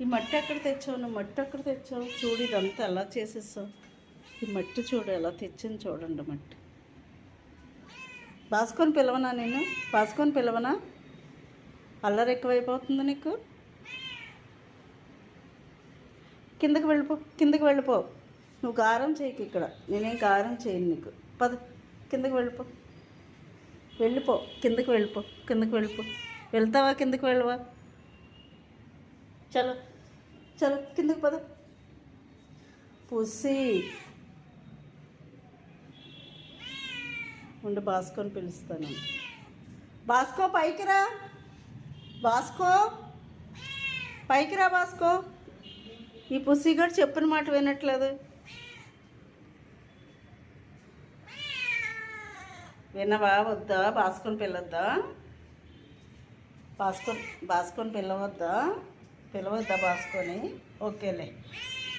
ఈ మట్టి ఎక్కడ తెచ్చావు? నువ్వు మట్టి ఎక్కడ తెచ్చావు? చూడు ఇదంతా ఎలా చేసేసావు. ఈ మట్టి చూడు ఎలా తెచ్చింది చూడండి మట్టి. బాసుకొని పిలవనా నేను? బాసుకొని పిలవనా? అల్లరి ఎక్కువైపోతుంది నీకు. కిందకి వెళ్ళిపో, కిందకి వెళ్ళిపో. నువ్వు గారం చేయకు ఇక్కడ. నేనేం గారం చేయను నీకు. పద కిందకి వెళ్ళిపో. వెళ్ళిపో, కిందకి వెళ్ళిపో, కిందకి వెళ్ళిపో. వెళ్తావా? కిందకి వెళ్ళవా? చలో చలో కిందకి పద. పుసి ఉండి బాస్కోని పిలుస్తాను. బాస్కో పైకి రా. బాస్కో పైకి రా. బాస్కో ఈ పుసిగాడు చెప్పిన మాట వినట్లేదు. వినవా? వద్దా? బాస్కొని పిలవద్దా? బాస్కొని పిలవద్దా? పిలవద్దా బాస్కొని? ఓకేలే.